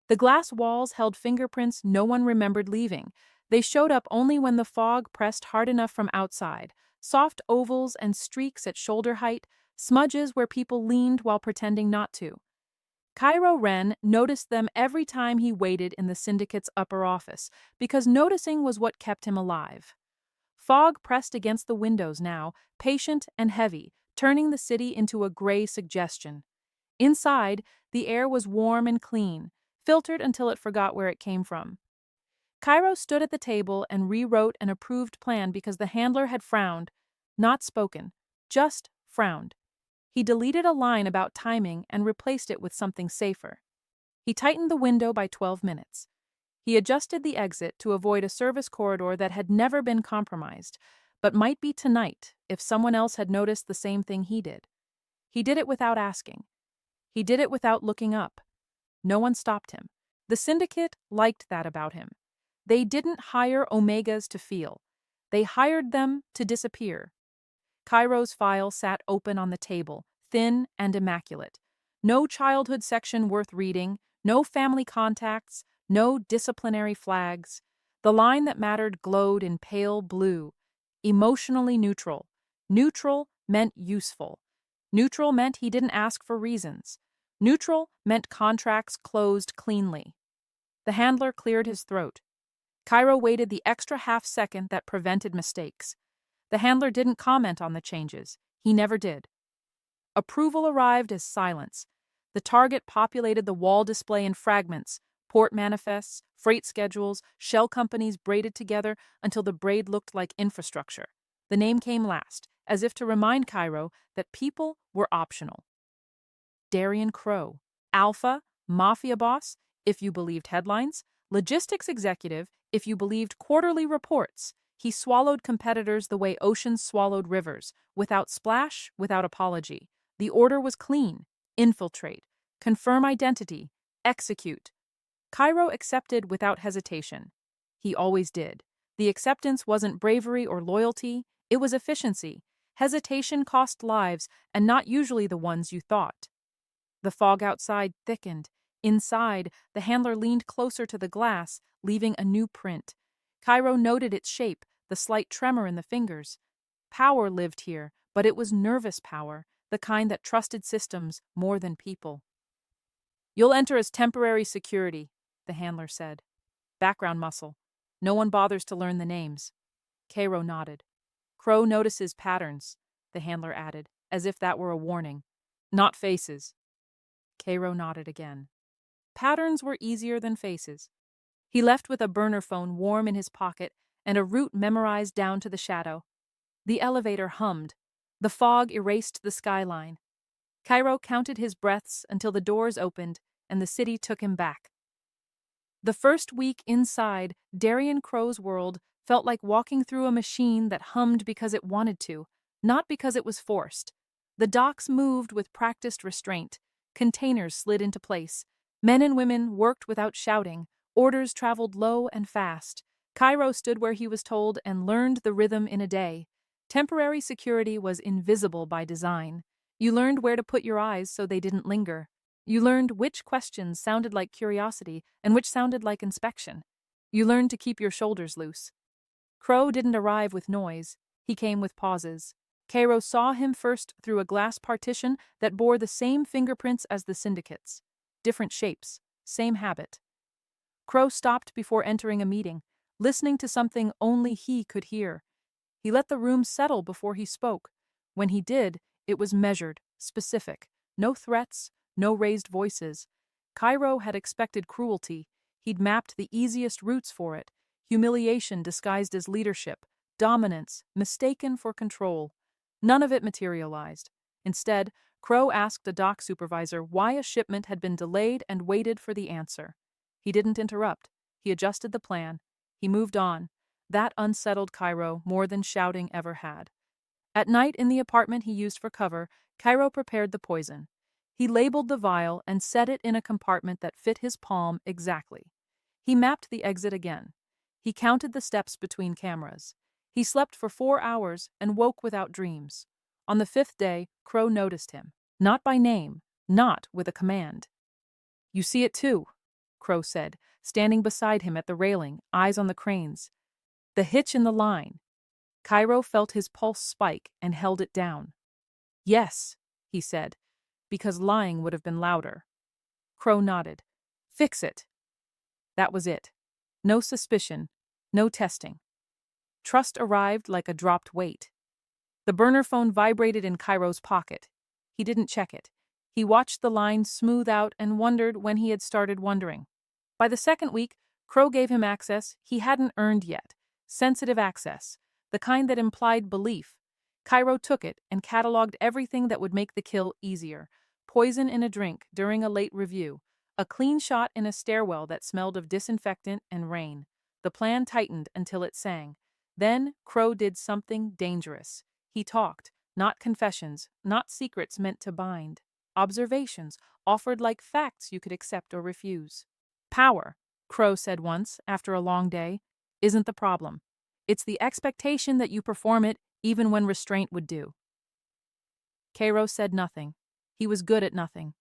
The glass walls held fingerprints no one remembered leaving. They showed up only when the fog pressed hard enough from outside. Soft ovals and streaks at shoulder height, smudges where people leaned while pretending not to. Cairo Wren noticed them every time he waited in the syndicate's upper office, because noticing was what kept him alive. Fog pressed against the windows now, patient and heavy, turning the city into a gray suggestion. Inside, the air was warm and clean, filtered until it forgot where it came from. Cairo stood at the table and rewrote an approved plan because the handler had frowned, not spoken, just frowned. He deleted a line about timing and replaced it with something safer. He tightened the window by 12 minutes. He adjusted the exit to avoid a service corridor that had never been compromised, but might be tonight if someone else had noticed the same thing he did. He did it without asking. He did it without looking up. No one stopped him. The syndicate liked that about him. They didn't hire Omegas to feel. They hired them to disappear. Cairo's file sat open on the table, thin and immaculate. No childhood section worth reading, no family contacts, no disciplinary flags. The line that mattered glowed in pale blue. Emotionally neutral. Neutral meant useful. Neutral meant he didn't ask for reasons. Neutral meant contracts closed cleanly. The handler cleared his throat. Cairo waited the extra half second that prevented mistakes. The handler didn't comment on the changes. He never did. Approval arrived as silence. The target populated the wall display in fragments, port manifests, freight schedules, shell companies braided together until the braid looked like infrastructure. The name came last, as if to remind Cairo that people were optional. Darian Crow, Alpha, Mafia boss, if you believed headlines, logistics executive, if you believed quarterly reports. He swallowed competitors the way oceans swallowed rivers, without splash, without apology. The order was clean: infiltrate, confirm identity, execute. Cairo accepted without hesitation. He always did. The acceptance wasn't bravery or loyalty, it was efficiency. Hesitation cost lives, and not usually the ones you thought. The fog outside thickened. Inside, the handler leaned closer to the glass, leaving a new print. Cairo noted its shape, the slight tremor in the fingers. Power lived here, but it was nervous power, the kind that trusted systems more than people. "You'll enter as temporary security," the handler said. "Background muscle. No one bothers to learn the names." Cairo nodded. "Crow notices patterns," the handler added, as if that were a warning. "Not faces." Cairo nodded again. Patterns were easier than faces. He left with a burner phone warm in his pocket and a route memorized down to the shadow. The elevator hummed. The fog erased the skyline. Cairo counted his breaths until the doors opened and the city took him back. The first week inside Darian Crow's world felt like walking through a machine that hummed because it wanted to, not because it was forced. The docks moved with practiced restraint. Containers slid into place. Men and women worked without shouting. Orders traveled low and fast. Cairo stood where he was told and learned the rhythm in a day. Temporary security was invisible by design. You learned where to put your eyes so they didn't linger. You learned which questions sounded like curiosity and which sounded like inspection. You learned to keep your shoulders loose. Crow didn't arrive with noise. He came with pauses. Cairo saw him first through a glass partition that bore the same fingerprints as the syndicate's. Different shapes, same habit. Crow stopped before entering a meeting, listening to something only he could hear. He let the room settle before he spoke. When he did, it was measured, specific. No threats, no raised voices. Cairo had expected cruelty. He'd mapped the easiest routes for it. Humiliation disguised as leadership. Dominance, mistaken for control. None of it materialized. Instead, Crow asked a dock supervisor why a shipment had been delayed and waited for the answer. He didn't interrupt. He adjusted the plan. He moved on. That unsettled Cairo more than shouting ever had. At night in the apartment he used for cover, Cairo prepared the poison. He labeled the vial and set it in a compartment that fit his palm exactly. He mapped the exit again. He counted the steps between cameras. He slept for 4 hours and woke without dreams. On the 5th day, Crow noticed him. Not by name, not with a command. "You see it too." Crow said, standing beside him at the railing, eyes on the cranes. The hitch in the line. Cairo felt his pulse spike and held it down. Yes, he said, because lying would have been louder. Crow nodded. Fix it. That was it. No suspicion, no testing. Trust arrived like a dropped weight. The burner phone vibrated in Cairo's pocket. He didn't check it. He watched the line smooth out and wondered when he had started wondering. By the second week, Crow gave him access he hadn't earned yet. Sensitive access, the kind that implied belief. Cairo took it and cataloged everything that would make the kill easier. Poison in a drink during a late review. A clean shot in a stairwell that smelled of disinfectant and rain. The plan tightened until it sang. Then Crow did something dangerous. He talked, not confessions, not secrets meant to bind. Observations, offered like facts you could accept or refuse. Power, Crow said once, after a long day, isn't the problem. It's the expectation that you perform it even when restraint would do. Cairo said nothing. He was good at nothing.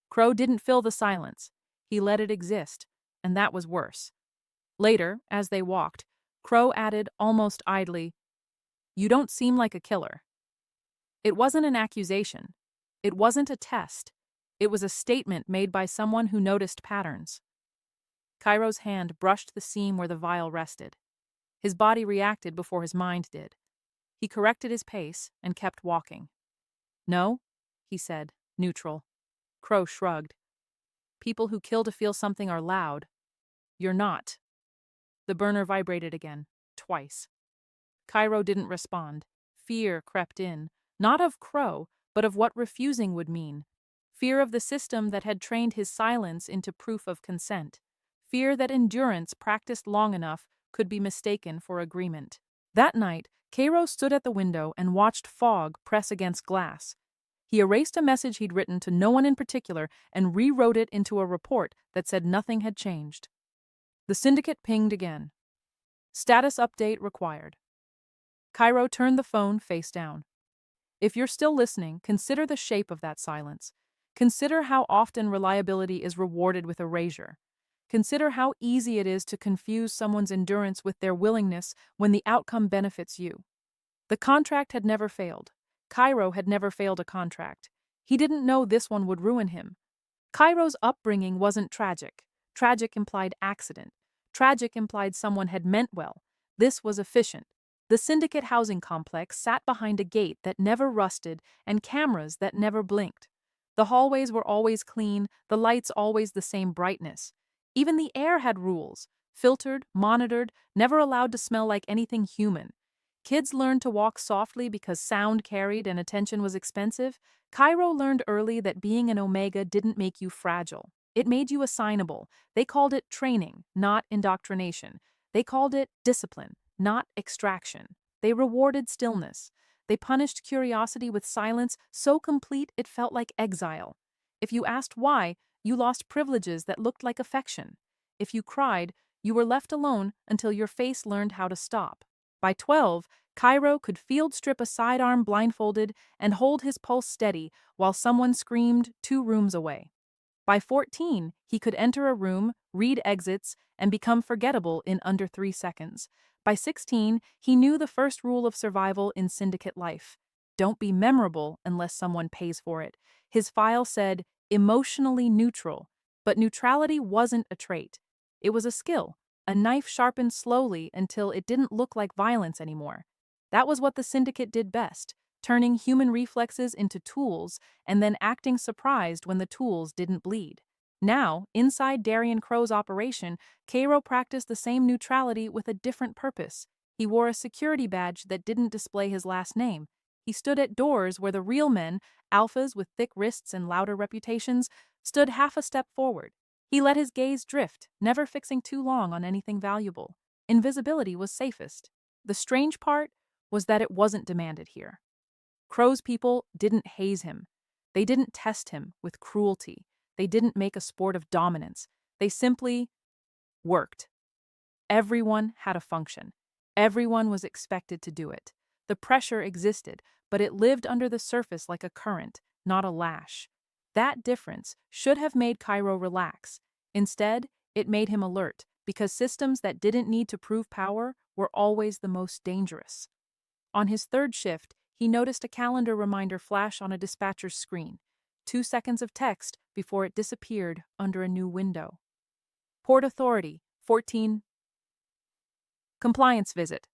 Crow didn't fill the silence. He let it exist, and that was worse. Later, as they walked, Crow added almost idly, "You don't seem like a killer." It wasn't an accusation. It wasn't a test. It was a statement made by someone who noticed patterns. Cairo's hand brushed the seam where the vial rested. His body reacted before his mind did. He corrected his pace and kept walking. "No," he said, neutral. Crow shrugged. "People who kill to feel something are loud. You're not." The burner vibrated again, twice. Cairo didn't respond. Fear crept in, not of Crow, but of what refusing would mean. Fear of the system that had trained his silence into proof of consent. Fear that endurance practiced long enough could be mistaken for agreement. That night, Cairo stood at the window and watched fog press against glass. He erased a message he'd written to no one in particular and rewrote it into a report that said nothing had changed. The syndicate pinged again. Status update required. Cairo turned the phone face down. If you're still listening, consider the shape of that silence. Consider how often reliability is rewarded with erasure. Consider how easy it is to confuse someone's endurance with their willingness when the outcome benefits you. The contract had never failed. Cairo had never failed a contract. He didn't know this one would ruin him. Cairo's upbringing wasn't tragic. Tragic implied accident. Tragic implied someone had meant well. This was efficient. The syndicate housing complex sat behind a gate that never rusted and cameras that never blinked. The hallways were always clean, the lights always the same brightness. Even the air had rules, filtered, monitored, never allowed to smell like anything human. Kids learned to walk softly because sound carried and attention was expensive. Cairo learned early that being an Omega didn't make you fragile. It made you assignable. They called it training, not indoctrination. They called it discipline, not extraction. They rewarded stillness. They punished curiosity with silence so complete it felt like exile. If you asked why, you lost privileges that looked like affection. If you cried, you were left alone until your face learned how to stop. By 12, Cairo could field strip a sidearm blindfolded and hold his pulse steady while someone screamed 2 rooms away. By 14, he could enter a room, read exits, and become forgettable in under 3 seconds. By 16, he knew the first rule of survival in syndicate life. Don't be memorable unless someone pays for it. His file said, emotionally neutral, but neutrality wasn't a trait. It was a skill, a knife sharpened slowly until it didn't look like violence anymore. That was what the syndicate did best, turning human reflexes into tools and then acting surprised when the tools didn't bleed. Now, inside Darian Crow's operation, Cairo practiced the same neutrality with a different purpose. He wore a security badge that didn't display his last name. He stood at doors where the real men, alphas with thick wrists and louder reputations, stood half a step forward. He let his gaze drift, never fixing too long on anything valuable. Invisibility was safest. The strange part was that it wasn't demanded here. Crow's people didn't haze him. They didn't test him with cruelty. They didn't make a sport of dominance. They simply worked. Everyone had a function. Everyone was expected to do it. The pressure existed, but it lived under the surface like a current, not a lash. That difference should have made Cairo relax. Instead, It made him alert, because systems that didn't need to prove power were always the most dangerous. On his third shift, he noticed a calendar reminder flash on a dispatcher's screen, 2 seconds of text before it disappeared under a new window. Port Authority, 14. Compliance visit.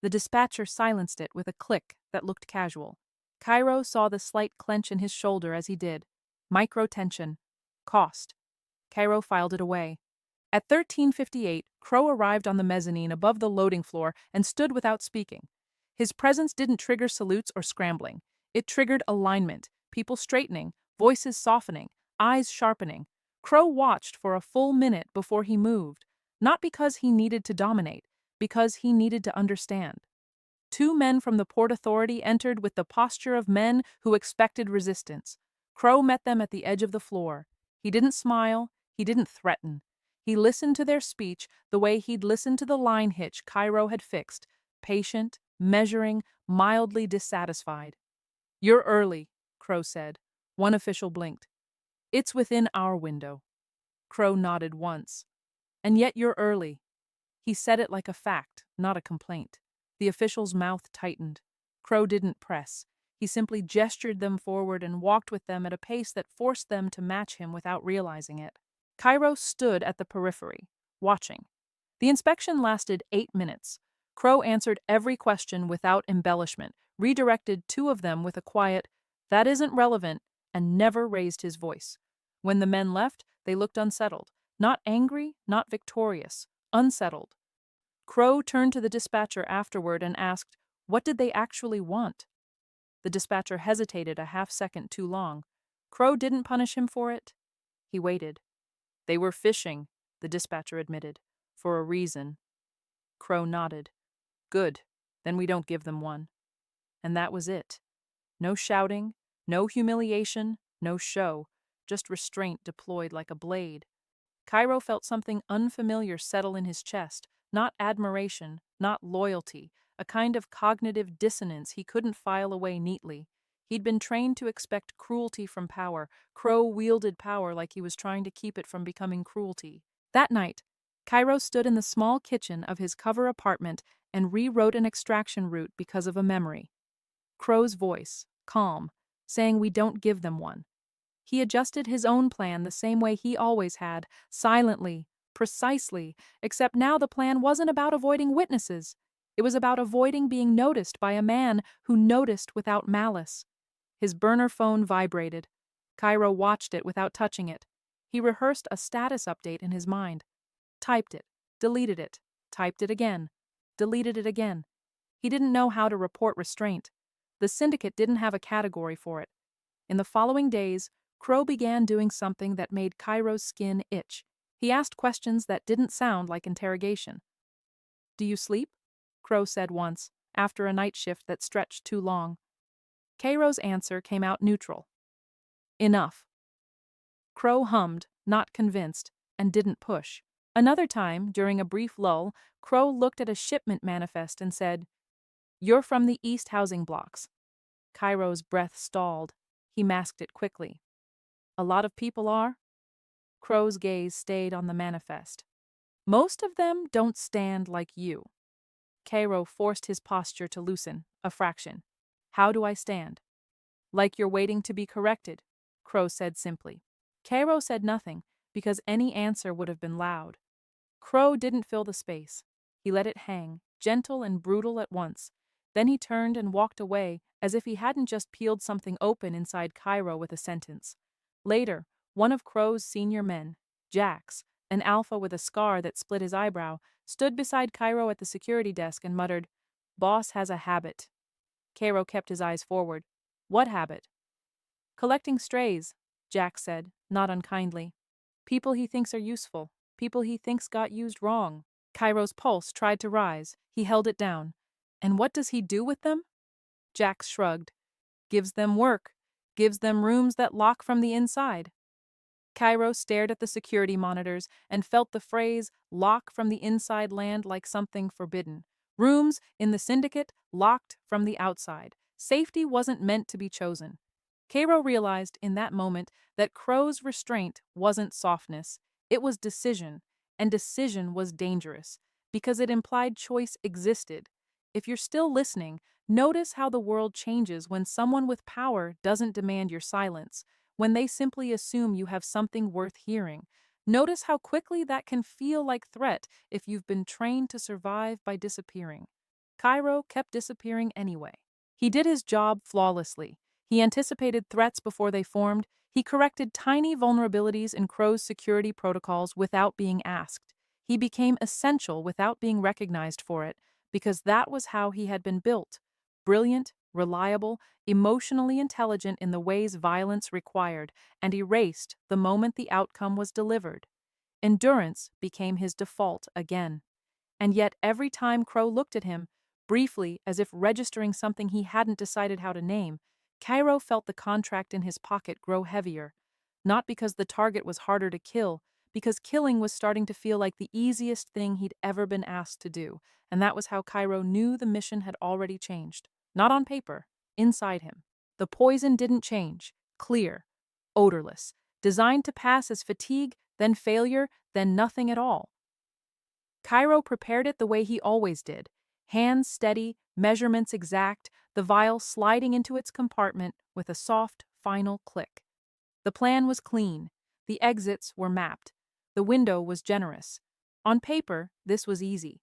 The dispatcher silenced it with a click that looked casual. Cairo saw the slight clench in his shoulder as he did. Micro-tension. Cost. Cairo filed it away. At 13:58, Crow arrived on the mezzanine above the loading floor and stood without speaking. His presence didn't trigger salutes or scrambling. It triggered alignment, people straightening, voices softening, eyes sharpening. Crow watched for a full minute before he moved, not because he needed to dominate, because he needed to understand. Two men from the Port Authority entered with the posture of men who expected resistance. Crow met them at the edge of the floor. He didn't smile, he didn't threaten. He listened to their speech the way he'd listened to the line hitch Cairo had fixed, patient, measuring, mildly dissatisfied. "You're early," Crow said. One official blinked. "It's within our window." Crow nodded once. "And yet you're early." He said it like a fact, not a complaint. The official's mouth tightened. Crow didn't press. He simply gestured them forward and walked with them at a pace that forced them to match him without realizing it. Cairo stood at the periphery, watching. The inspection lasted 8 minutes. Crow answered every question without embellishment, redirected two of them with a quiet, "That isn't relevant," and never raised his voice. When the men left, they looked unsettled. Not angry, not victorious. Unsettled. Crow turned to the dispatcher afterward and asked, what did they actually want? The dispatcher hesitated a half-second too long. Crow didn't punish him for it. He waited. "They were fishing," the dispatcher admitted, "for a reason." Crow nodded. "Good, then we don't give them one." And that was it. No shouting, no humiliation, no show, just restraint deployed like a blade. Cairo felt something unfamiliar settle in his chest, not admiration, not loyalty, a kind of cognitive dissonance he couldn't file away neatly. He'd been trained to expect cruelty from power. Crow wielded power like he was trying to keep it from becoming cruelty. That night, Cairo stood in the small kitchen of his cover apartment and rewrote an extraction route because of a memory. Crow's voice, calm, saying we don't give them one. He adjusted his own plan the same way he always had, silently, precisely, except now the plan wasn't about avoiding witnesses. It was about avoiding being noticed by a man who noticed without malice. His burner phone vibrated. Cairo watched it without touching it. He rehearsed a status update in his mind. Typed it, deleted it, typed it again, deleted it again. He didn't know how to report restraint. The syndicate didn't have a category for it. In the following days, Crow began doing something that made Cairo's skin itch. He asked questions that didn't sound like interrogation. "Do you sleep?" Crow said once, after a night shift that stretched too long. Cairo's answer came out neutral. "Enough." Crow hummed, not convinced, and didn't push. Another time, during a brief lull, Crow looked at a shipment manifest and said, "You're from the East housing blocks." Cairo's breath stalled. He masked it quickly. "A lot of people are?" Crow's gaze stayed on the manifest. "Most of them don't stand like you." Cairo forced his posture to loosen, a fraction. "How do I stand?" "Like you're waiting to be corrected," Crow said simply. Cairo said nothing, because any answer would have been loud. Crow didn't fill the space. He let it hang, gentle and brutal at once. Then he turned and walked away, as if he hadn't just peeled something open inside Cairo with a sentence. Later, one of Crow's senior men, Jax, an alpha with a scar that split his eyebrow, stood beside Cairo at the security desk and muttered, "Boss has a habit." Cairo kept his eyes forward. "What habit?" "Collecting strays," Jax said, not unkindly. "People he thinks are useful, people he thinks got used wrong." Cairo's pulse tried to rise. He held it down. "And what does he do with them?" Jax shrugged. "Gives them work. Gives them rooms that lock from the inside." Cairo stared at the security monitors and felt the phrase "lock from the inside" land like something forbidden. Rooms in the syndicate locked from the outside. Safety wasn't meant to be chosen. Cairo realized in that moment that Crow's restraint wasn't softness. It was decision, and decision was dangerous because it implied choice existed. If you're still listening, notice how the world changes when someone with power doesn't demand your silence, when they simply assume you have something worth hearing. Notice how quickly that can feel like threat if you've been trained to survive by disappearing. Cairo kept disappearing anyway. He did his job flawlessly. He anticipated threats before they formed. He corrected tiny vulnerabilities in Crow's security protocols without being asked. He became essential without being recognized for it, because that was how he had been built. Brilliant, reliable, emotionally intelligent in the ways violence required, and erased the moment the outcome was delivered. Endurance became his default again. And yet every time Crow looked at him, briefly as if registering something he hadn't decided how to name, Cairo felt the contract in his pocket grow heavier. Not because the target was harder to kill, because killing was starting to feel like the easiest thing he'd ever been asked to do, and that was how Cairo knew the mission had already changed. Not on paper, inside him. The poison didn't change, clear, odorless, designed to pass as fatigue, then failure, then nothing at all. Cairo prepared it the way he always did, hands steady, measurements exact, the vial sliding into its compartment with a soft, final click. The plan was clean. The exits were mapped. The window was generous. On paper, this was easy.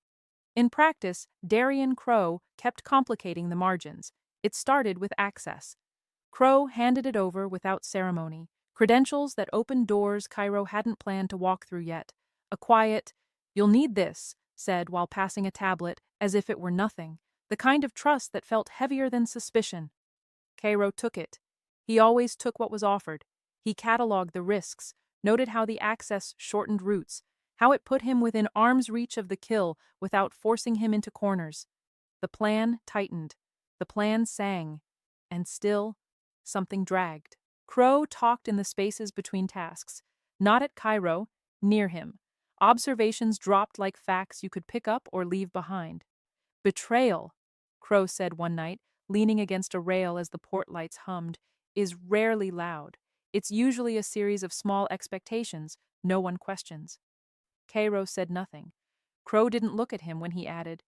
In practice, Darian Crow kept complicating the margins. It started with access. Crow handed it over without ceremony, credentials that opened doors Cairo hadn't planned to walk through yet. A quiet, "You'll need this," said while passing a tablet, as if it were nothing, the kind of trust that felt heavier than suspicion. Cairo took it. He always took what was offered. He cataloged the risks, noted how the access shortened routes, how it put him within arm's reach of the kill without forcing him into corners. The plan tightened. The plan sang. And still, something dragged. Crow talked in the spaces between tasks, not at Cairo, near him. Observations dropped like facts you could pick up or leave behind. "Betrayal," Crow said one night, leaning against a rail as the port lights hummed, "is rarely loud. It's usually a series of small expectations no one questions." Cairo said nothing. Crow didn't look at him when he added,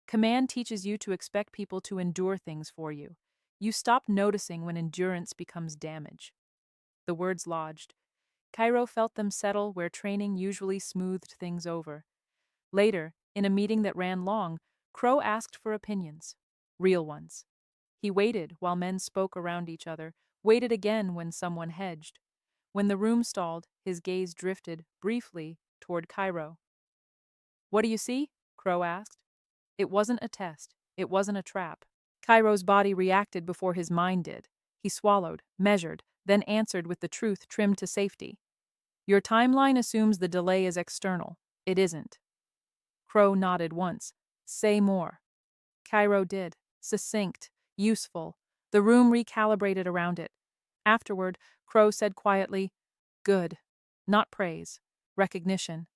"Command teaches you to expect people to endure things for you. You stop noticing when endurance becomes damage." The words lodged. Cairo felt them settle where training usually smoothed things over. Later, in a meeting that ran long, Crow asked for opinions. Real ones. He waited while men spoke around each other, waited again when someone hedged. When the room stalled, his gaze drifted, briefly, toward Cairo. "What do you see?" Crow asked. It wasn't a test. It wasn't a trap. Cairo's body reacted before his mind did. He swallowed, measured, then answered with the truth trimmed to safety. "Your timeline assumes the delay is external. It isn't." Crow nodded once. "Say more." Cairo did. Succinct, useful. The room recalibrated around it. Afterward, Crow said quietly, "Good. Not praise. Recognition."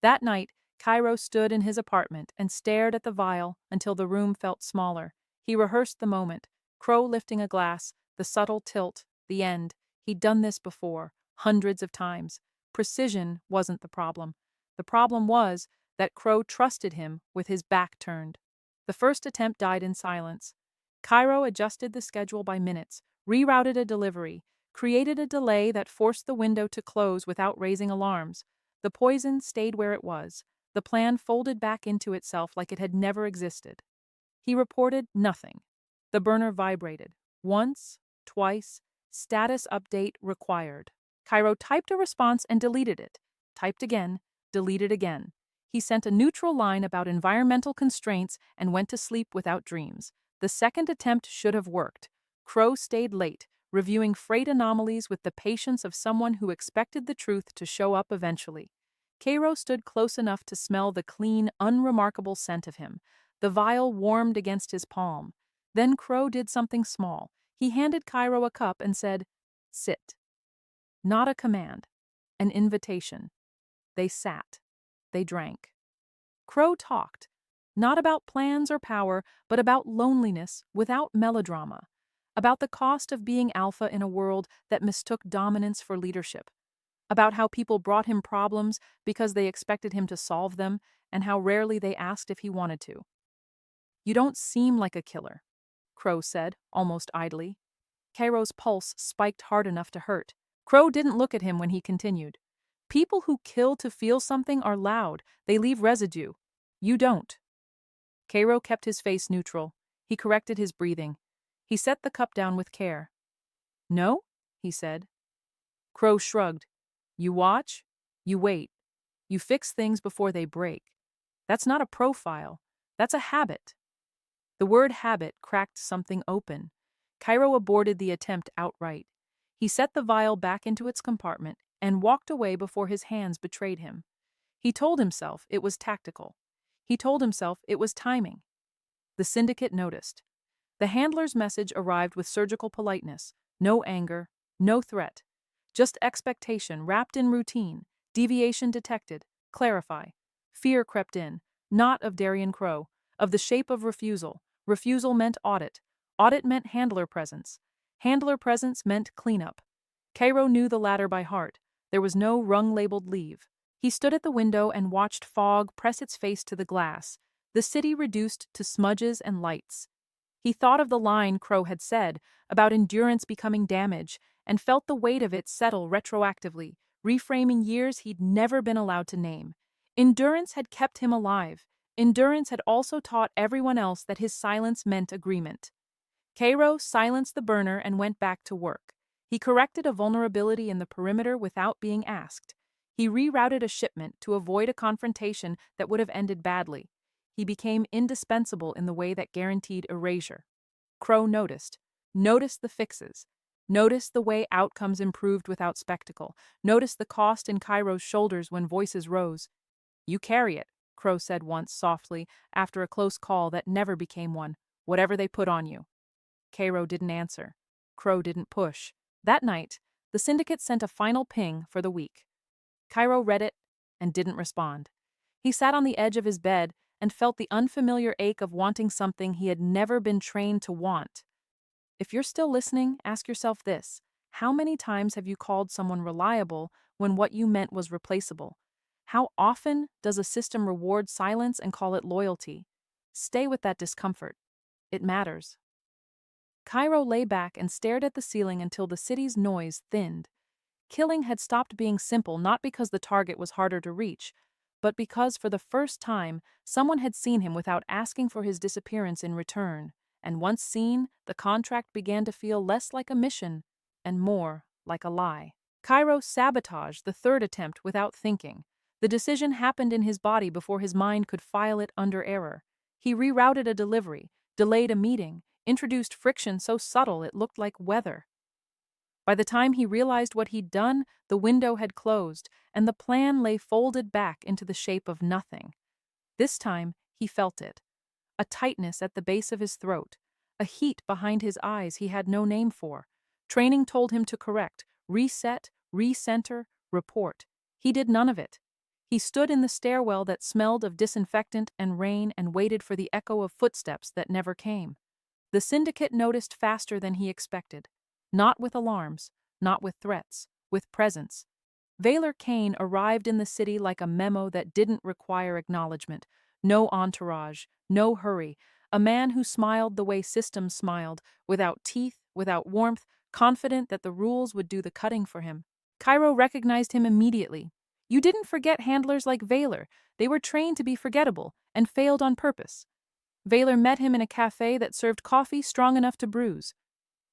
That night, Cairo stood in his apartment and stared at the vial until the room felt smaller. He rehearsed the moment, Crow lifting a glass, the subtle tilt, the end. He'd done this before, hundreds of times. Precision wasn't the problem. The problem was that Crow trusted him with his back turned. The first attempt died in silence. Cairo adjusted the schedule by minutes, rerouted a delivery, created a delay that forced the window to close without raising alarms. The poison stayed where it was. The plan folded back into itself like it had never existed. He reported nothing. The burner vibrated. Once, twice, status update required. Cairo typed a response and deleted it. Typed again, deleted again. He sent a neutral line about environmental constraints and went to sleep without dreams. The second attempt should have worked. Crow stayed late, reviewing freight anomalies with the patience of someone who expected the truth to show up eventually. Cairo stood close enough to smell the clean, unremarkable scent of him. The vial warmed against his palm. Then Crow did something small. He handed Cairo a cup and said, "Sit." Not a command, an invitation. They sat. They drank. Crow talked, not about plans or power, but about loneliness without melodrama, about the cost of being alpha in a world that mistook dominance for leadership. about how people brought him problems because they expected him to solve them, and how rarely they asked if he wanted to. You don't seem like a killer, Crow said, almost idly. Cairo's pulse spiked hard enough to hurt. Crow didn't look at him when he continued. People who kill to feel something are loud. They leave residue. You don't. Cairo kept his face neutral. He corrected his breathing. He set the cup down with care. No? He said. Crow shrugged. You watch. You wait. You fix things before they break. That's not a profile. That's a habit. The word habit cracked something open. Cairo aborted the attempt outright. He set the vial back into its compartment and walked away before his hands betrayed him. He told himself it was tactical. He told himself it was timing. The syndicate noticed. The handler's message arrived with surgical politeness. No anger, no threat. Just expectation wrapped in routine. Deviation detected. Clarify. Fear crept in. Not of Darien Crow. Of the shape of refusal. Refusal meant audit. Audit meant handler presence. Handler presence meant cleanup. Cairo knew the latter by heart. There was no rung-labeled leave. He stood at the window and watched fog press its face to the glass, the city reduced to smudges and lights. He thought of the line Crow had said about endurance becoming damage and felt the weight of it settle retroactively, reframing years he'd never been allowed to name. Endurance had kept him alive. Endurance had also taught everyone else that his silence meant agreement. Cairo silenced the burner and went back to work. He corrected a vulnerability in the perimeter without being asked. He rerouted a shipment to avoid a confrontation that would have ended badly. He became indispensable in the way that guaranteed erasure. Crow noticed. Noticed the fixes. Noticed the way outcomes improved without spectacle. Noticed the cost in Cairo's shoulders when voices rose. You carry it, Crow said once softly, after a close call that never became one, whatever they put on you. Cairo didn't answer. Crow didn't push. That night, the syndicate sent a final ping for the week. Cairo read it and didn't respond. He sat on the edge of his bed and felt the unfamiliar ache of wanting something he had never been trained to want. If you're still listening, ask yourself this. How many times have you called someone reliable when what you meant was replaceable? How often does a system reward silence and call it loyalty? Stay with that discomfort. It matters. Cairo lay back and stared at the ceiling until the city's noise thinned. Killing had stopped being simple not because the target was harder to reach, but because for the first time someone had seen him without asking for his disappearance in return, and once seen, the contract began to feel less like a mission and more like a lie. Cairo sabotaged the third attempt without thinking. The decision happened in his body before his mind could file it under error. He rerouted a delivery, delayed a meeting, introduced friction so subtle it looked like weather. By the time he realized what he'd done, the window had closed, and the plan lay folded back into the shape of nothing. This time, he felt it. A tightness at the base of his throat, a heat behind his eyes he had no name for. Training told him to correct, reset, recenter, report. He did none of it. He stood in the stairwell that smelled of disinfectant and rain and waited for the echo of footsteps that never came. The syndicate noticed faster than he expected. Not with alarms, not with threats, with presence. Valor Kane arrived in the city like a memo that didn't require acknowledgement. No entourage, no hurry. A man who smiled the way systems smiled, without teeth, without warmth, confident that the rules would do the cutting for him. Cairo recognized him immediately. You didn't forget handlers like Valor. They were trained to be forgettable and failed on purpose. Valor met him in a cafe that served coffee strong enough to bruise.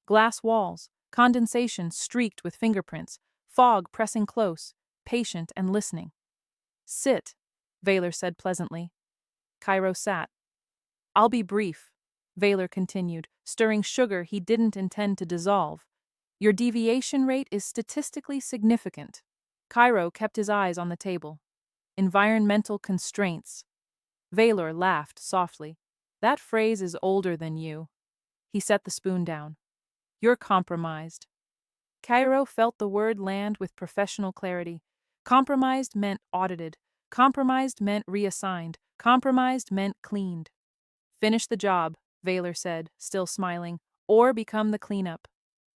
Glass walls, condensation streaked with fingerprints, fog pressing close, patient and listening. Sit, Valor said pleasantly. Cairo sat. I'll be brief, Valor continued, stirring sugar he didn't intend to dissolve. Your deviation rate is statistically significant. Cairo kept his eyes on the table. Environmental constraints. Valor laughed softly. That phrase is older than you. He set the spoon down. You're compromised. Cairo felt the word land with professional clarity. Compromised meant audited. Compromised meant reassigned. Compromised meant cleaned. Finish the job, Valor said, still smiling, or become the cleanup.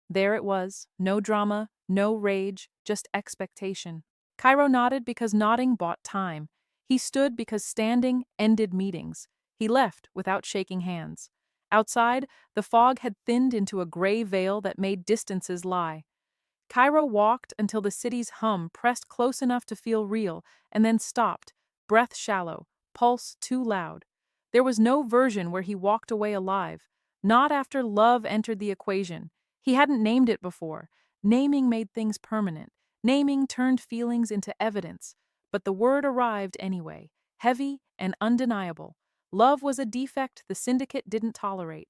There it was, no drama, No rage, just expectation. Cairo nodded because nodding bought time. He stood because standing ended meetings. He left without shaking hands. Outside, the fog had thinned into a gray veil that made distances lie. Cairo walked until the city's hum pressed close enough to feel real, and then stopped, breath shallow, pulse too loud. There was no version where he walked away alive, not after love entered the equation. He hadn't named it before. Naming made things permanent. Naming turned feelings into evidence. But the word arrived anyway, heavy and undeniable. Love was a defect the syndicate didn't tolerate.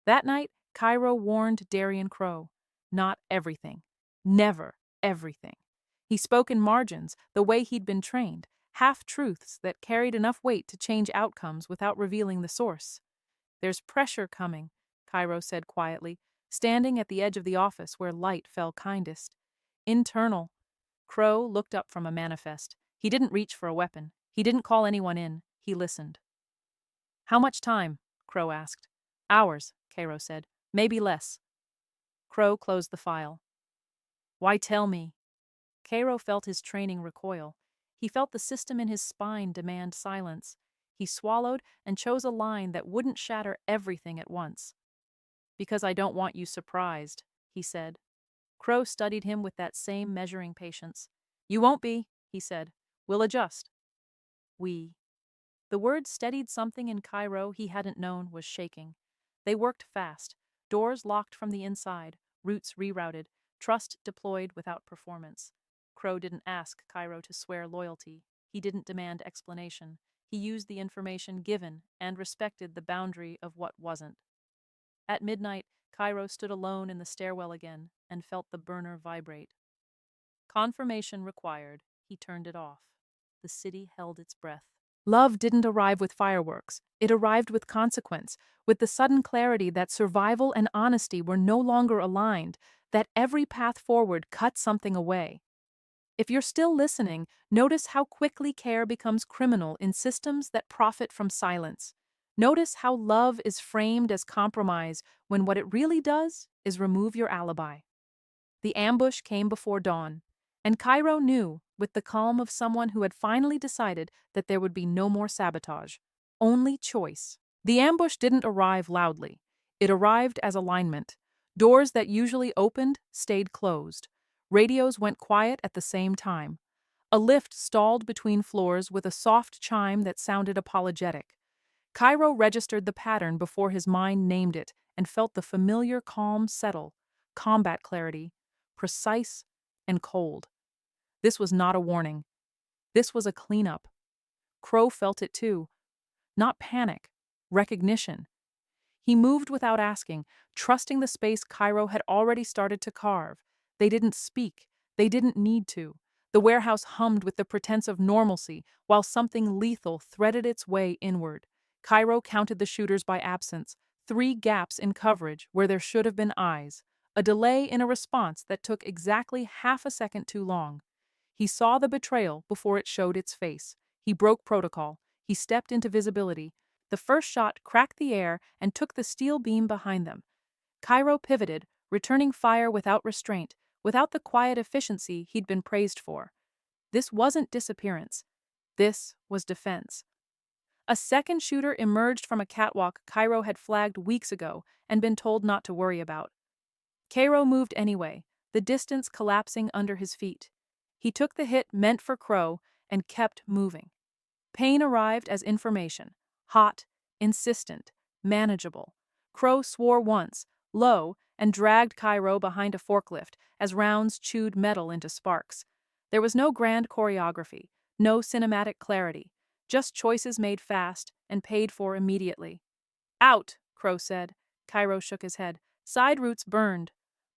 That night, Cairo warned Darian Crow. Not everything. Never everything. He spoke in margins, the way he'd been trained, half-truths that carried enough weight to change outcomes without revealing the source. There's pressure coming, Cairo said quietly, standing at the edge of the office where light fell kindest. Internal. Crow looked up from a manifest. He didn't reach for a weapon. He didn't call anyone in. He listened. How much time? Crow asked. Hours, Cairo said. Maybe less. Crow closed the file. Why tell me? Cairo felt his training recoil. He felt the system in his spine demand silence. He swallowed and chose a line that wouldn't shatter everything at once. Because I don't want you surprised, he said. Crow studied him with that same measuring patience. You won't be, he said. We'll adjust. We. The word steadied something in Cairo he hadn't known was shaking. They worked fast, doors locked from the inside, routes rerouted, trust deployed without performance. Crow didn't ask Cairo to swear loyalty. He didn't demand explanation. He used the information given and respected the boundary of what wasn't. At midnight, Cairo stood alone in the stairwell again and felt the burner vibrate. Confirmation required. He turned it off. The city held its breath. Love didn't arrive with fireworks. It arrived with consequence, with the sudden clarity that survival and honesty were no longer aligned, that every path forward cut something away. If you're still listening, notice how quickly care becomes criminal in systems that profit from silence. Notice how love is framed as compromise when what it really does is remove your alibi. The ambush came before dawn, and Cairo knew, with the calm of someone who had finally decided that there would be no more sabotage. Only choice. The ambush didn't arrive loudly. It arrived as alignment. Doors that usually opened stayed closed. Radios went quiet at the same time. A lift stalled between floors with a soft chime that sounded apologetic. Cairo registered the pattern before his mind named it and felt the familiar calm settle, combat clarity, precise and cold. This was not a warning. This was a cleanup. Crow felt it too. Not panic, recognition. He moved without asking, trusting the space Cairo had already started to carve. They didn't speak. They didn't need to. The warehouse hummed with the pretense of normalcy, while something lethal threaded its way inward. Cairo counted the shooters by absence, 3 gaps in coverage where there should have been eyes, a delay in a response that took exactly half a second too long. He saw the betrayal before it showed its face. He broke protocol. He stepped into visibility. The first shot cracked the air and took the steel beam behind them. Cairo pivoted, returning fire without restraint, without the quiet efficiency he'd been praised for. This wasn't disappearance. This was defense. A second shooter emerged from a catwalk Cairo had flagged weeks ago and been told not to worry about. Cairo moved anyway, the distance collapsing under his feet. He took the hit meant for Crow and kept moving. Pain arrived as information, hot, insistent, manageable. Crow swore once, low, and dragged Cairo behind a forklift as rounds chewed metal into sparks. There was no grand choreography, no cinematic clarity, just choices made fast and paid for immediately. Out, Crow said. Cairo shook his head. Side routes burned.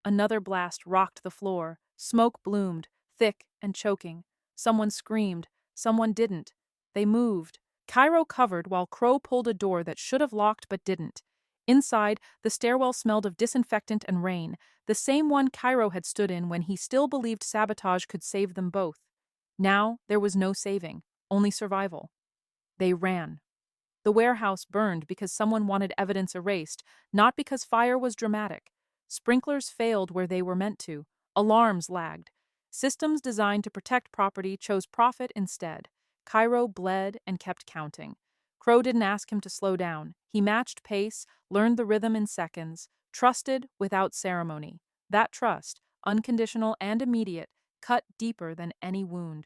Another blast rocked the floor. Smoke bloomed, thick and choking. Someone screamed. Someone didn't. They moved. Cairo covered while Crow pulled a door that should have locked but didn't. Inside, the stairwell smelled of disinfectant and rain, the same one Cairo had stood in when he still believed sabotage could save them both. Now there was no saving, only survival. They ran. The warehouse burned because someone wanted evidence erased, not because fire was dramatic. Sprinklers failed where they were meant to. Alarms lagged. Systems designed to protect property chose profit instead. Cairo bled and kept counting. Crow didn't ask him to slow down. He matched pace, learned the rhythm in seconds, trusted without ceremony. That trust, unconditional and immediate, cut deeper than any wound.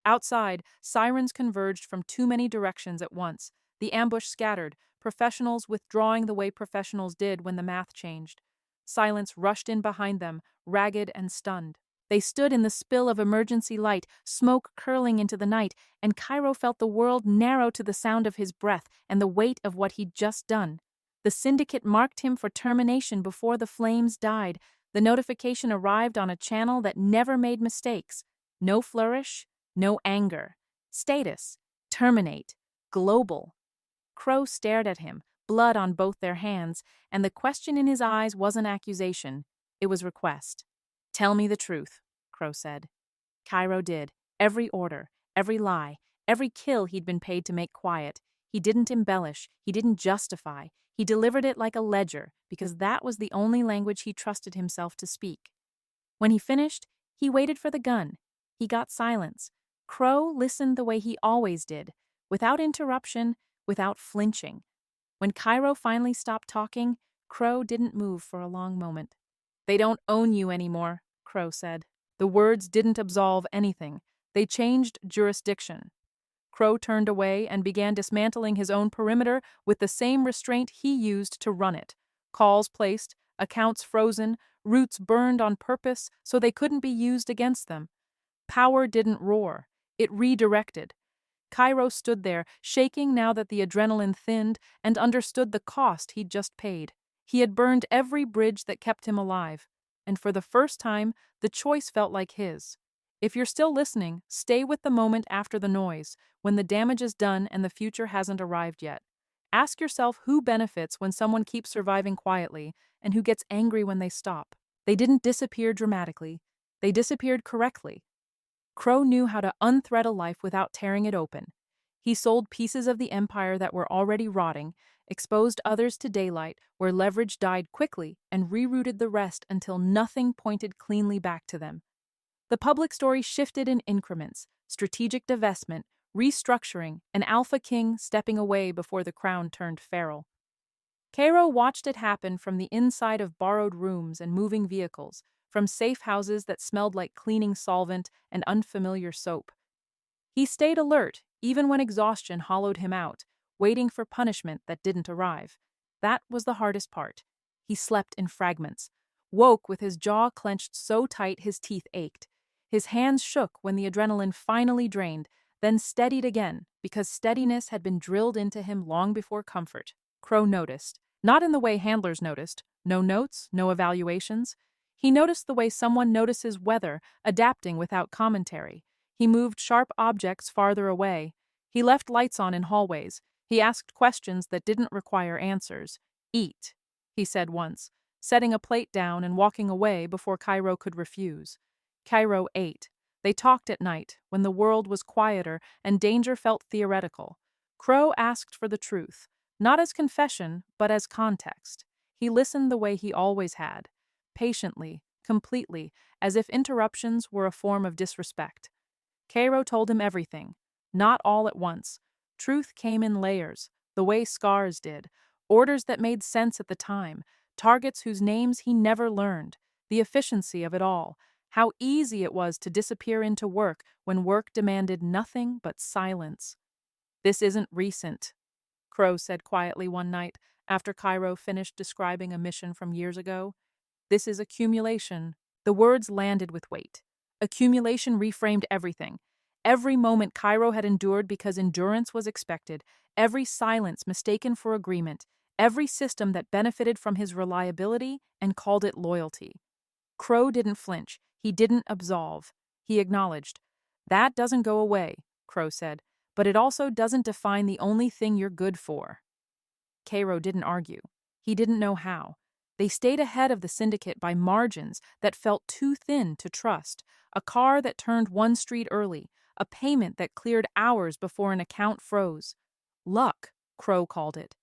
Outside, sirens converged from too many directions at once. The ambush scattered, professionals withdrawing the way professionals did when the math changed. Silence rushed in behind them, ragged and stunned. They stood in the spill of emergency light, smoke curling into the night, and Cairo felt the world narrow to the sound of his breath and the weight of what he'd just done. The syndicate marked him for termination before the flames died. The notification arrived on a channel that never made mistakes. No flourish, no anger. Status: terminate. Global. Crow stared at him, blood on both their hands, and the question in his eyes wasn't accusation. It was request. "Tell me the truth," Crow said. Cairo did. Every order, every lie, every kill he'd been paid to make quiet. He didn't embellish, he didn't justify. He delivered it like a ledger, because that was the only language he trusted himself to speak. When he finished, he waited for the gun. He got silence. Crow listened the way he always did, without interruption, without flinching. When Cairo finally stopped talking, Crow didn't move for a long moment. "They don't own you anymore," Crow said. The words didn't absolve anything. They changed jurisdiction. Crow turned away and began dismantling his own perimeter with the same restraint he used to run it. Calls placed, accounts frozen, routes burned on purpose so they couldn't be used against them. Power didn't roar. It redirected. Cairo stood there, shaking now that the adrenaline thinned, and understood the cost he'd just paid. He had burned every bridge that kept him alive, and for the first time, the choice felt like his. If you're still listening, stay with the moment after the noise, when the damage is done and the future hasn't arrived yet. Ask yourself who benefits when someone keeps surviving quietly, and who gets angry when they stop. They didn't disappear dramatically. They disappeared correctly. Crow knew how to unthread a life without tearing it open. He sold pieces of the empire that were already rotting, exposed others to daylight where leverage died quickly, and rerouted the rest until nothing pointed cleanly back to them. The public story shifted in increments: strategic divestment, restructuring, an alpha king stepping away before the crown turned feral. Cairo watched it happen from the inside of borrowed rooms and moving vehicles, from safe houses that smelled like cleaning solvent and unfamiliar soap. He stayed alert, even when exhaustion hollowed him out, waiting for punishment that didn't arrive. That was the hardest part. He slept in fragments, woke with his jaw clenched so tight his teeth ached. His hands shook when the adrenaline finally drained, then steadied again, because steadiness had been drilled into him long before comfort. Crow noticed. Not in the way handlers noticed. No notes, no evaluations. He noticed the way someone notices weather, adapting without commentary. He moved sharp objects farther away. He left lights on in hallways. He asked questions that didn't require answers. "Eat," he said once, setting a plate down and walking away before Cairo could refuse. Cairo ate. They talked at night, when the world was quieter and danger felt theoretical. Crow asked for the truth, not as confession, but as context. He listened the way he always had, patiently, completely, as if interruptions were a form of disrespect. Cairo told him everything, not all at once. Truth came in layers, the way scars did, orders that made sense at the time, targets whose names he never learned, the efficiency of it all, how easy it was to disappear into work when work demanded nothing but silence. "This isn't recent," Crow said quietly one night after Cairo finished describing a mission from years ago. "This is accumulation." The words landed with weight. Accumulation reframed everything. Every moment Cairo had endured because endurance was expected, every silence mistaken for agreement, every system that benefited from his reliability and called it loyalty. Crow didn't flinch. He didn't absolve. He acknowledged. "That doesn't go away," Crow said, "but it also doesn't define the only thing you're good for." Cairo didn't argue. He didn't know how. They stayed ahead of the syndicate by margins that felt too thin to trust, a car that turned one street early, a payment that cleared hours before an account froze. Luck, Crow called it.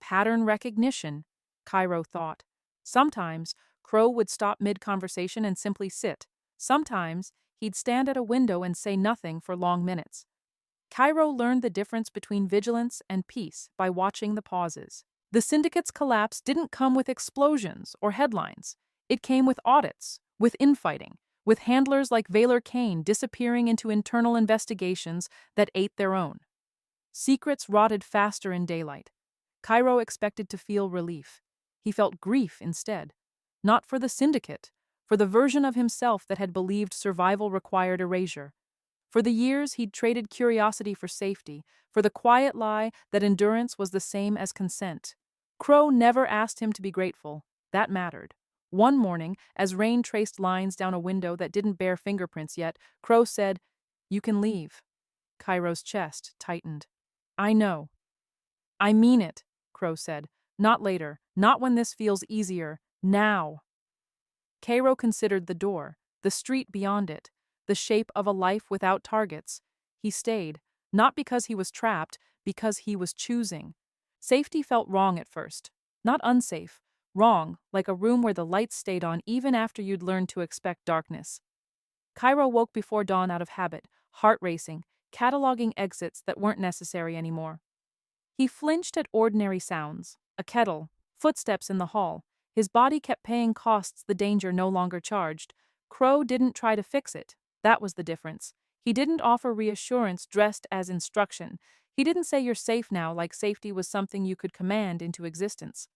Pattern recognition, Cairo thought. Sometimes, Crow would stop mid-conversation and simply sit. Sometimes, he'd stand at a window and say nothing for long minutes. Cairo learned the difference between vigilance and peace by watching the pauses. The syndicate's collapse didn't come with explosions or headlines. It came with audits, with infighting, with handlers like Valor Kane disappearing into internal investigations that ate their own. Secrets rotted faster in daylight. Cairo expected to feel relief. He felt grief instead. Not for the syndicate, for the version of himself that had believed survival required erasure. For the years he'd traded curiosity for safety, for the quiet lie that endurance was the same as consent. Crow never asked him to be grateful. That mattered. One morning, as rain traced lines down a window that didn't bear fingerprints yet, Crow said, "You can leave." Cairo's chest tightened. "I know." "I mean it," Crow said. "Not later. Not when this feels easier. Now." Cairo considered the door, the street beyond it, the shape of a life without targets. He stayed, not because he was trapped, because he was choosing. Safety felt wrong at first. Not unsafe. Wrong, like a room where the lights stayed on even after you'd learned to expect darkness. Cairo woke before dawn out of habit, heart racing, cataloging exits that weren't necessary anymore. He flinched at ordinary sounds, a kettle, footsteps in the hall. His body kept paying costs the danger no longer charged. Crow didn't try to fix it. That was the difference. He didn't offer reassurance dressed as instruction. He didn't say you're safe now like safety was something you could command into existence.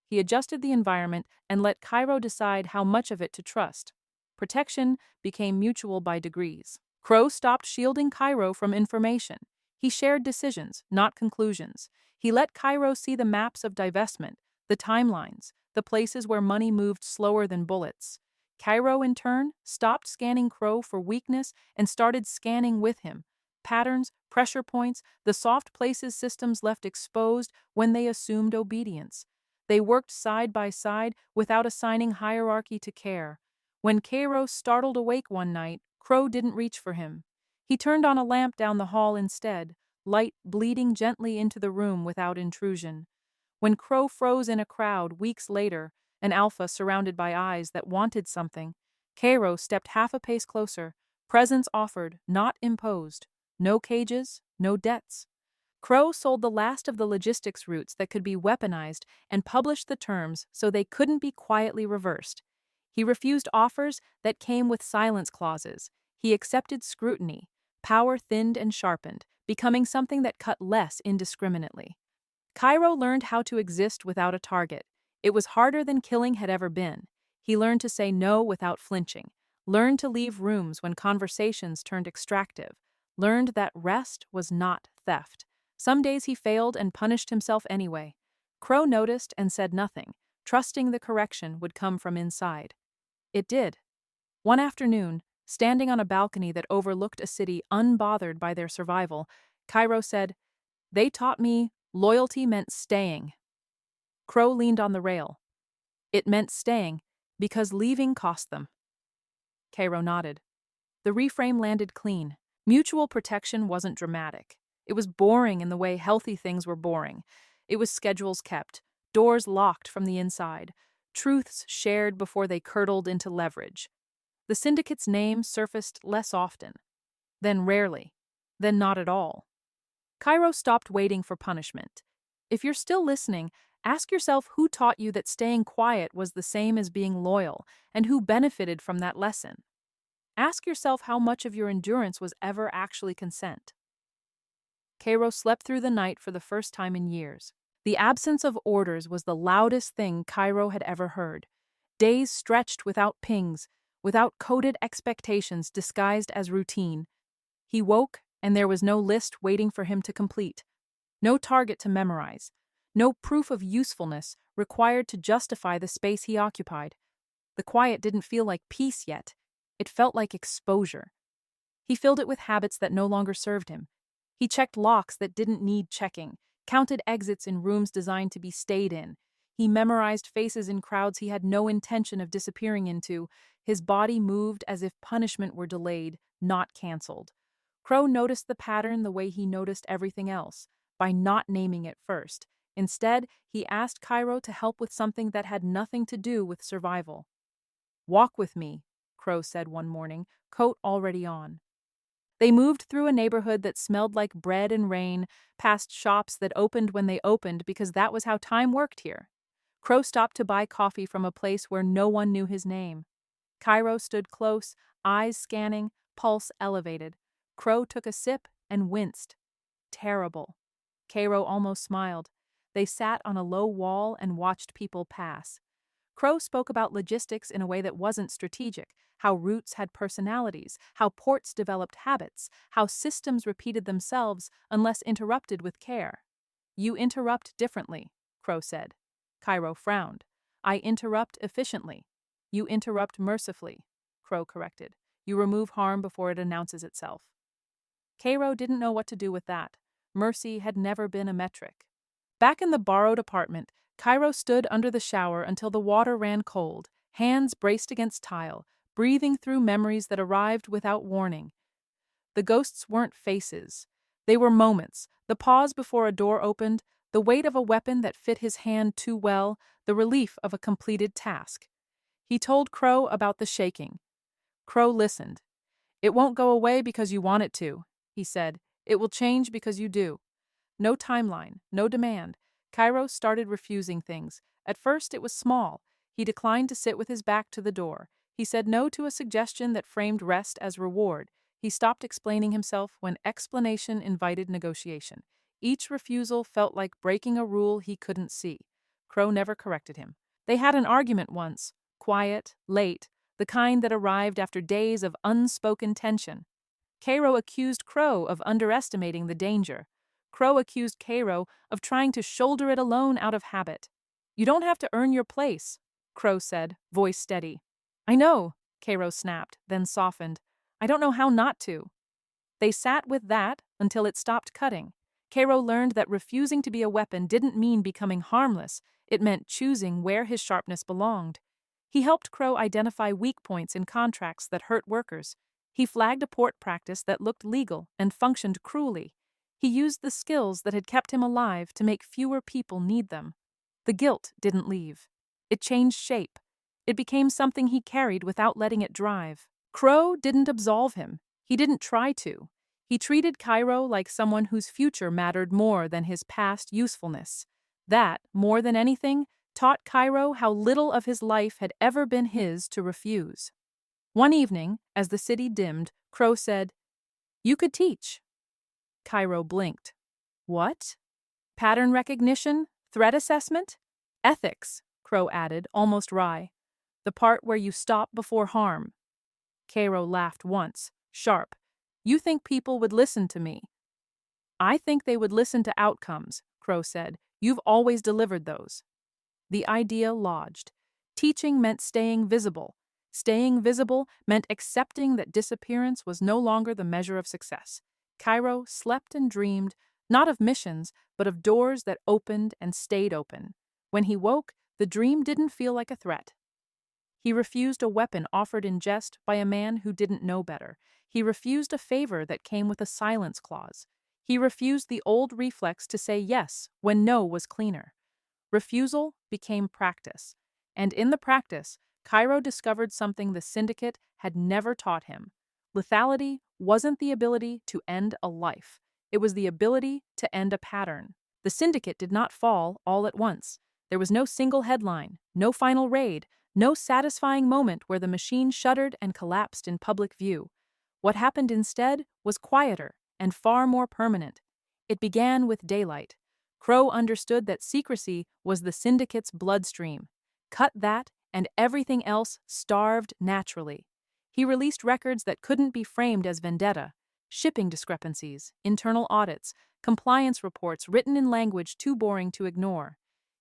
He adjusted the environment and let Cairo decide how much of it to trust. Protection became mutual by degrees. Crow stopped shielding Cairo from information. He shared decisions, not conclusions. He let Cairo see the maps of divestment, the timelines, the places where money moved slower than bullets. Cairo, in turn, stopped scanning Crow for weakness and started scanning with him. Patterns, pressure points, the soft places systems left exposed when they assumed obedience. They worked side by side without assigning hierarchy to care. When Cairo startled awake one night, Crow didn't reach for him. He turned on a lamp down the hall instead, light bleeding gently into the room without intrusion. When Crow froze in a crowd weeks later, an alpha surrounded by eyes that wanted something, Cairo stepped half a pace closer, presence offered, not imposed. No cages, no debts. Crow sold the last of the logistics routes that could be weaponized and published the terms so they couldn't be quietly reversed. He refused offers that came with silence clauses. He accepted scrutiny, power thinned and sharpened, becoming something that cut less indiscriminately. Cairo learned how to exist without a target. It was harder than killing had ever been. He learned to say no without flinching, learned to leave rooms when conversations turned extractive, learned that rest was not theft. Some days he failed and punished himself anyway. Crow noticed and said nothing, trusting the correction would come from inside. It did. One afternoon, standing on a balcony that overlooked a city unbothered by their survival, Cairo said, "They taught me loyalty meant staying." Crow leaned on the rail. "It meant staying because leaving cost them." Cairo nodded. The reframe landed clean. Mutual protection wasn't dramatic. It was boring in the way healthy things were boring. It was schedules kept, doors locked from the inside, truths shared before they curdled into leverage. The syndicate's name surfaced less often, then rarely, then not at all. Cairo stopped waiting for punishment. If you're still listening, ask yourself who taught you that staying quiet was the same as being loyal, and who benefited from that lesson. Ask yourself how much of your endurance was ever actually consent. Cairo slept through the night for the first time in years. The absence of orders was the loudest thing Cairo had ever heard. Days stretched without pings, without coded expectations disguised as routine. He woke, and there was no list waiting for him to complete. No target to memorize. No proof of usefulness required to justify the space he occupied. The quiet didn't feel like peace yet. It felt like exposure. He filled it with habits that no longer served him. He checked locks that didn't need checking, counted exits in rooms designed to be stayed in. He memorized faces in crowds he had no intention of disappearing into. His body moved as if punishment were delayed, not canceled. Crow noticed the pattern the way he noticed everything else, by not naming it first. Instead, he asked Cairo to help with something that had nothing to do with survival. "Walk with me," Crow said one morning, coat already on. They moved through a neighborhood that smelled like bread and rain, past shops that opened when they opened because that was how time worked here. Crow stopped to buy coffee from a place where no one knew his name. Cairo stood close, eyes scanning, pulse elevated. Crow took a sip and winced. Terrible. Cairo almost smiled. They sat on a low wall and watched people pass. Crow spoke about logistics in a way that wasn't strategic, how routes had personalities, how ports developed habits, how systems repeated themselves unless interrupted with care. "You interrupt differently," Crow said. Cairo frowned. "I interrupt efficiently." "You interrupt mercifully," Crow corrected. "You remove harm before it announces itself." Cairo didn't know what to do with that. Mercy had never been a metric. Back in the borrowed apartment, Cairo stood under the shower until the water ran cold, hands braced against tile, breathing through memories that arrived without warning. The ghosts weren't faces. They were moments, the pause before a door opened, the weight of a weapon that fit his hand too well, the relief of a completed task. He told Crow about the shaking. Crow listened. "It won't go away because you want it to," he said. "It will change because you do." No timeline, no demand. Cairo started refusing things. At first, it was small. He declined to sit with his back to the door. He said no to a suggestion that framed rest as reward. He stopped explaining himself when explanation invited negotiation. Each refusal felt like breaking a rule he couldn't see. Crow never corrected him. They had an argument once, quiet, late, the kind that arrived after days of unspoken tension. Cairo accused Crow of underestimating the danger. Crow accused Cairo of trying to shoulder it alone out of habit. "You don't have to earn your place," Crow said, voice steady. "I know," Cairo snapped, then softened. "I don't know how not to." They sat with that until it stopped cutting. Cairo learned that refusing to be a weapon didn't mean becoming harmless, it meant choosing where his sharpness belonged. He helped Crow identify weak points in contracts that hurt workers. He flagged a port practice that looked legal and functioned cruelly. He used the skills that had kept him alive to make fewer people need them. The guilt didn't leave. It changed shape. It became something he carried without letting it drive. Crow didn't absolve him. He didn't try to. He treated Cairo like someone whose future mattered more than his past usefulness. That, more than anything, taught Cairo how little of his life had ever been his to refuse. One evening, as the city dimmed, Crow said, "You could teach." Cairo blinked. "What?" "Pattern recognition? Threat assessment? Ethics," Crow added, almost wry. "The part where you stop before harm." Cairo laughed once, sharp. "You think people would listen to me?" "I think they would listen to outcomes," Crow said. "You've always delivered those." The idea lodged. Teaching meant staying visible. Staying visible meant accepting that disappearance was no longer the measure of success. Cairo slept and dreamed, not of missions, but of doors that opened and stayed open. When he woke, the dream didn't feel like a threat. He refused a weapon offered in jest by a man who didn't know better. He refused a favor that came with a silence clause. He refused the old reflex to say yes when no was cleaner. Refusal became practice, and in the practice, Cairo discovered something the syndicate had never taught him. Lethality wasn't the ability to end a life. It was the ability to end a pattern. The syndicate did not fall all at once. There was no single headline, no final raid, no satisfying moment where the machine shuddered and collapsed in public view. What happened instead was quieter and far more permanent. It began with daylight. Crow understood that secrecy was the syndicate's bloodstream. Cut that, and everything else starved naturally. He released records that couldn't be framed as vendetta: shipping discrepancies, internal audits, compliance reports written in language too boring to ignore.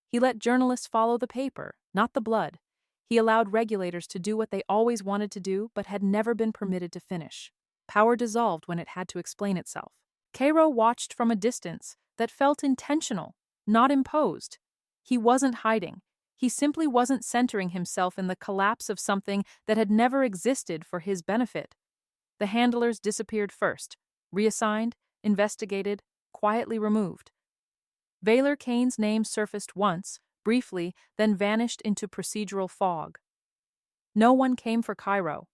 He let journalists follow the paper, not the blood. He allowed regulators to do what they always wanted to do but had never been permitted to finish. Power dissolved when it had to explain itself. Cairo watched from a distance that felt intentional, not imposed. He wasn't hiding. He simply wasn't centering himself in the collapse of something that had never existed for his benefit. The handlers disappeared first, reassigned, investigated, quietly removed. Valor Kane's name surfaced once, briefly, then vanished into procedural fog. No one came for Cairo.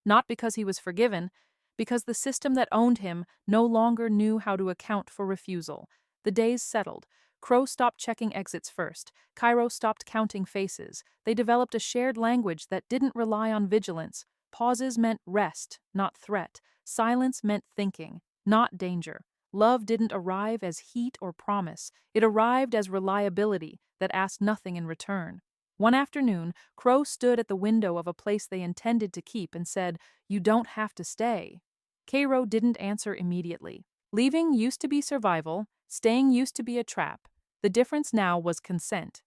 Not because he was forgiven, because the system that owned him no longer knew how to account for refusal. The days settled. Crow stopped checking exits first. Cairo stopped counting faces. They developed a shared language that didn't rely on vigilance. Pauses meant rest, not threat. Silence meant thinking, not danger. Love didn't arrive as heat or promise. It arrived as reliability that asked nothing in return. One afternoon, Crow stood at the window of a place they intended to keep and said, "You don't have to stay." Cairo didn't answer immediately. Leaving used to be survival, staying used to be a trap. The difference now was consent.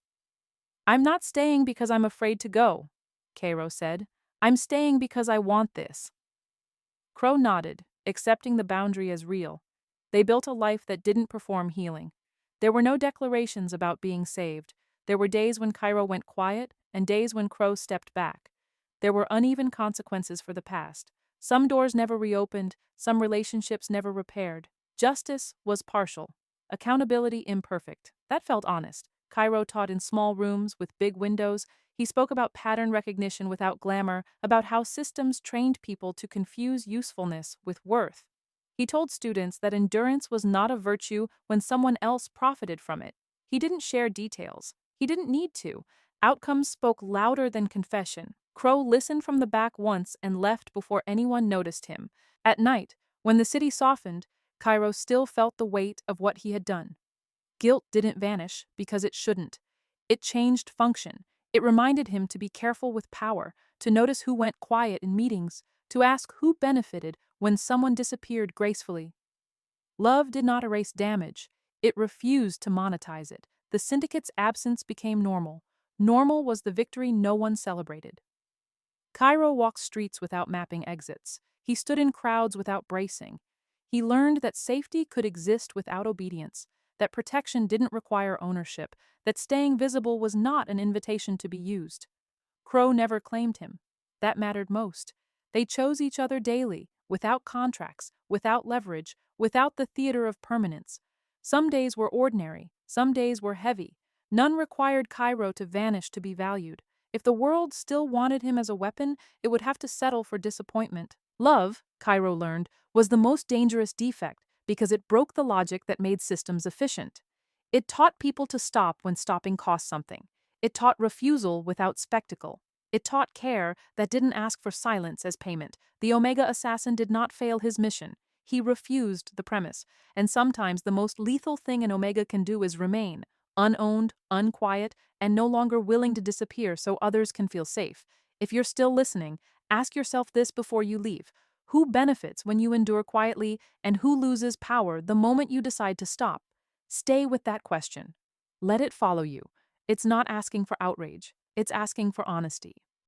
"I'm not staying because I'm afraid to go," Cairo said. "I'm staying because I want this." Crow nodded, accepting the boundary as real. They built a life that didn't perform healing. There were no declarations about being saved. There were days when Cairo went quiet and days when Crow stepped back. There were uneven consequences for the past. Some doors never reopened, some relationships never repaired. Justice was partial, accountability imperfect. That felt honest. Cairo taught in small rooms with big windows. He spoke about pattern recognition without glamour, about how systems trained people to confuse usefulness with worth. He told students that endurance was not a virtue when someone else profited from it. He didn't share details. He didn't need to. Outcomes spoke louder than confession. Crow listened from the back once and left before anyone noticed him. At night, when the city softened, Cairo still felt the weight of what he had done. Guilt didn't vanish because it shouldn't. It changed function. It reminded him to be careful with power, to notice who went quiet in meetings, to ask who benefited when someone disappeared gracefully. Love did not erase damage. It refused to monetize it. The syndicate's absence became normal. Normal was the victory no one celebrated. Cairo walked streets without mapping exits. He stood in crowds without bracing. He learned that safety could exist without obedience, that protection didn't require ownership, that staying visible was not an invitation to be used. Crow never claimed him. That mattered most. They chose each other daily, without contracts, without leverage, without the theater of permanence. Some days were ordinary, some days were heavy. None required Cairo to vanish to be valued. If the world still wanted him as a weapon, it would have to settle for disappointment. Love, Cairo learned, was the most dangerous defect because it broke the logic that made systems efficient. It taught people to stop when stopping cost something. It taught refusal without spectacle. It taught care that didn't ask for silence as payment. The Omega assassin did not fail his mission. He refused the premise. And sometimes the most lethal thing an Omega can do is remain, unowned, unquiet, and no longer willing to disappear so others can feel safe. If you're still listening, ask yourself this before you leave. Who benefits when you endure quietly, and who loses power the moment you decide to stop? Stay with that question. Let it follow you. It's not asking for outrage. It's asking for honesty.